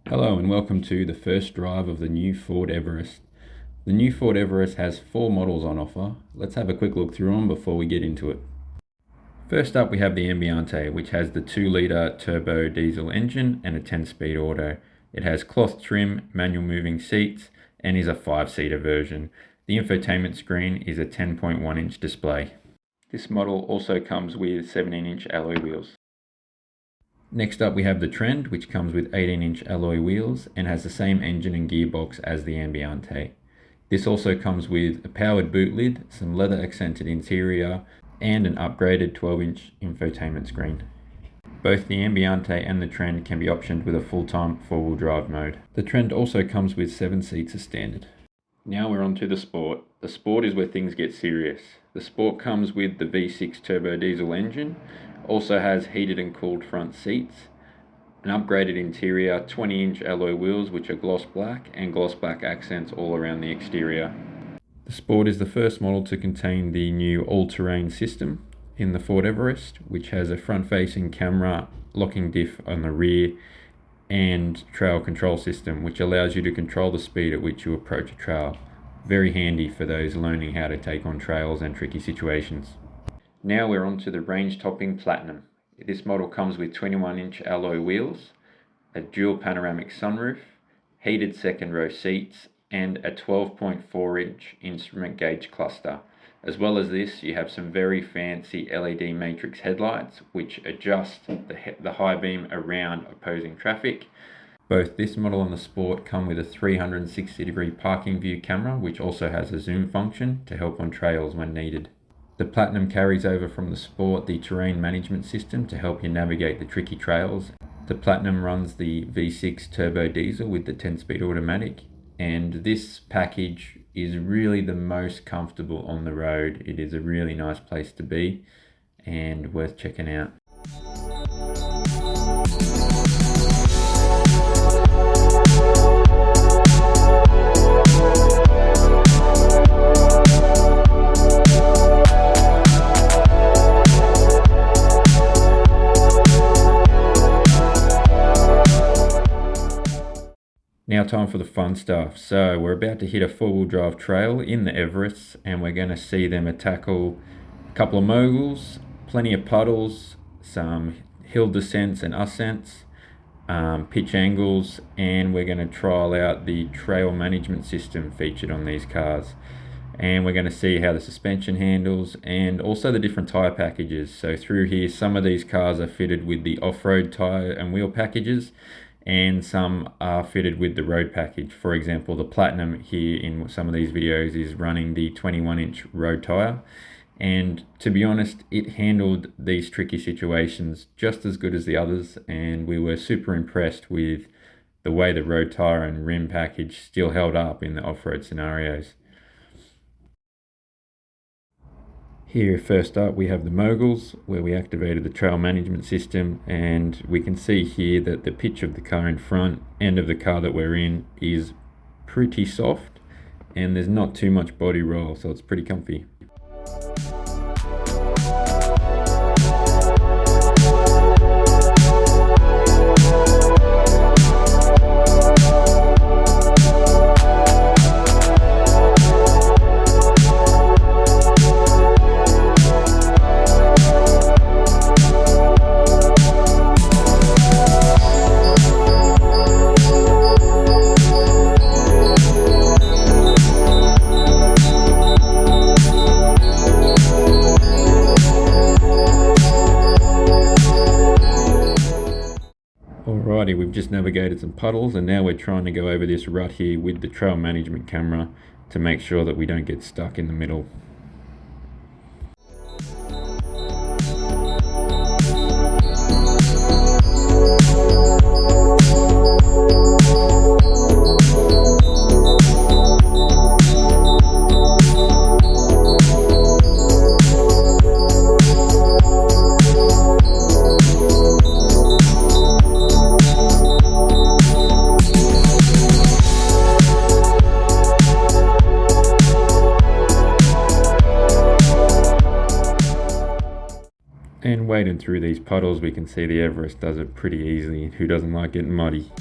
Hello and welcome to the first drive of the new Ford Everest. The new Ford Everest has 4 models on offer. Let's have a quick look through them before we get into it. First up we have the Ambiente, which has the 2-litre turbo diesel engine and a 10-speed auto. It has cloth trim, manual moving seats and is a 5-seater version. The infotainment screen is a 10.1-inch display. This model also comes with 17-inch alloy wheels. Next up we have the Trend, which comes with 18-inch alloy wheels and has the same engine and gearbox as the Ambiente. This also comes with a powered boot lid, some leather accented interior and an upgraded 12-inch infotainment screen. Both the Ambiente and the Trend can be optioned with a full-time 4-wheel drive mode. The Trend also comes with 7 seats as standard. Now we're on to the Sport. The Sport is where things get serious. The Sport comes with the V6 turbo diesel engine, also has heated and cooled front seats, an upgraded interior, 20-inch alloy wheels which are gloss black and gloss black accents all around the exterior. The Sport is the first model to contain the new all-terrain system in the Ford Everest, which has a front-facing camera, locking diff on the rear and trail control system, which allows you to control the speed at which you approach a trail. Very handy for those learning how to take on trails and tricky situations. Now we're on to the range-topping Platinum. This model comes with 21-inch alloy wheels, a dual panoramic sunroof, heated second-row seats, and a 12.4-inch instrument gauge cluster. As well as this, you have some very fancy LED matrix headlights which adjust the high beam around opposing traffic. Both this model and the Sport come with a 360-degree parking view camera, which also has a zoom function to help on trails when needed. The Platinum carries over from the Sport the terrain management system to help you navigate the tricky trails. The Platinum runs the V6 turbo diesel with the 10-speed automatic, and this package is really the most comfortable on the road. It is a really nice place to be and worth checking out. Now time for the fun stuff. So we're about to hit a 4-wheel drive trail in the Everest and we're going to see them tackle a couple of moguls, plenty of puddles, some hill descents and ascents, pitch angles, and we're going to trial out the trail management system featured on these cars. And we're going to see how the suspension handles and also the different tyre packages. So through here, some of these cars are fitted with the off-road tyre and wheel packages, and some are fitted with the road package. For example, the Platinum here in some of these videos is running the 21-inch road tyre, and to be honest, it handled these tricky situations just as good as the others, and we were super impressed with the way the road tyre and rim package still held up in the off-road scenarios. Here first up we have the moguls, where we activated the trail management system, and we can see here that the pitch of the car in front and of the car that we're in is pretty soft and there's not too much body roll, so it's pretty comfy. Alrighty, we've just navigated some puddles and now we're trying to go over this rut here with the trail management camera to make sure that we don't get stuck in the middle. And wading through these puddles, we can see the Everest does it pretty easily. Who doesn't like getting muddy?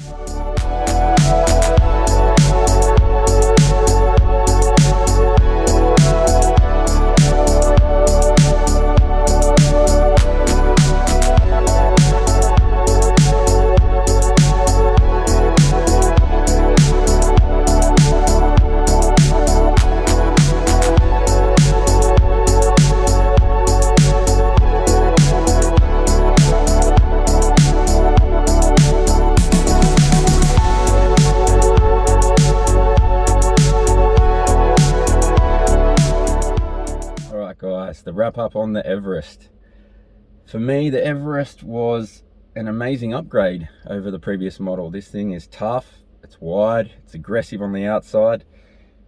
Guys, the wrap up on the Everest. For me, the Everest was an amazing upgrade over the previous model. This thing is tough, it's wide, it's aggressive on the outside,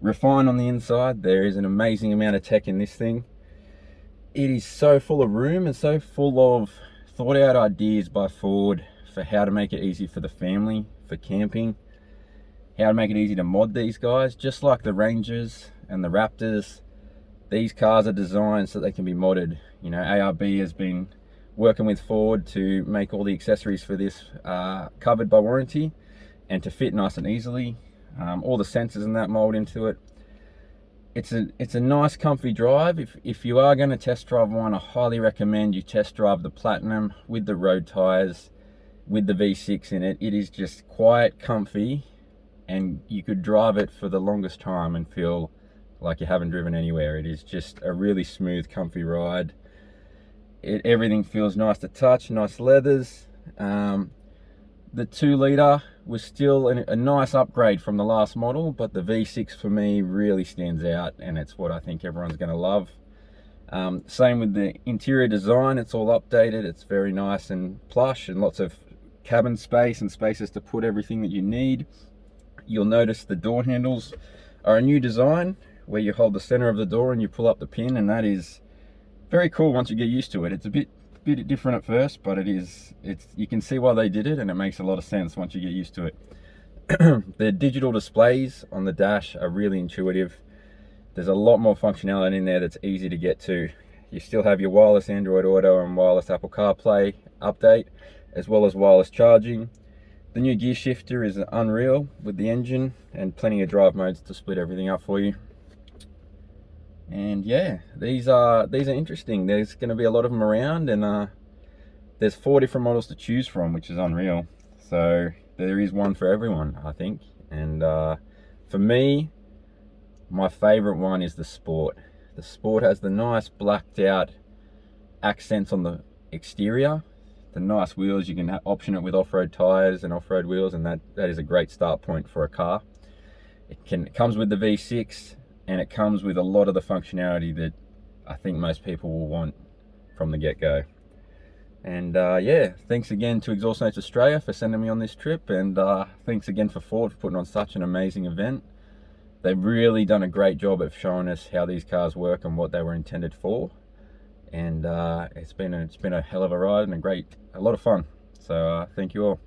refined on the inside. There is an amazing amount of tech in this thing. It is so full of room and so full of thought out ideas by Ford for how to make it easy for the family, for camping, how to make it easy to mod these guys. Just like the Rangers and the Raptors, these cars are designed so they can be modded. You know, ARB has been working with Ford to make all the accessories for this covered by warranty and to fit nice and easily. All the sensors and that mold into it. It's a nice comfy drive. If you are going to test drive one, I highly recommend you test drive the Platinum with the road tires, with the V6 in it. It is just quiet, comfy, and you could drive it for the longest time and feel like you haven't driven anywhere. It is just a really smooth, comfy ride. Everything feels nice to touch, nice leathers. The 2-litre was still a nice upgrade from the last model, but the V6 for me really stands out, and it's what I think everyone's going to love. Same with the interior design. It's all updated. It's very nice and plush, and lots of cabin space and spaces to put everything that you need. You'll notice the door handles are a new design, where you hold the center of the door and you pull up the pin, and that is very cool once you get used to it. It's a bit different at first, but you can see why they did it, and it makes a lot of sense once you get used to it. The digital displays on the dash are really intuitive. There's a lot more functionality in there that's easy to get to. You still have your wireless Android Auto and wireless Apple CarPlay update, as well as wireless charging. The new gear shifter is unreal with the engine, and plenty of drive modes to split everything up for you. And yeah, these are interesting. There's going to be a lot of them around, and there's 4 different models to choose from, which is unreal. So there is one for everyone, I think. And for me, my favorite one is the Sport. The Sport has the nice blacked out accents on the exterior, the nice wheels. You can option it with off-road tires and off-road wheels, and that is a great start point for a car. It comes with the V6, and it comes with a lot of the functionality that I think most people will want from the get-go. And yeah, thanks again to Exhaust Notes Australia for sending me on this trip, and thanks again for Ford for putting on such an amazing event. They've really done a great job of showing us how these cars work and what they were intended for. And it's been a hell of a ride and a lot of fun. So thank you all.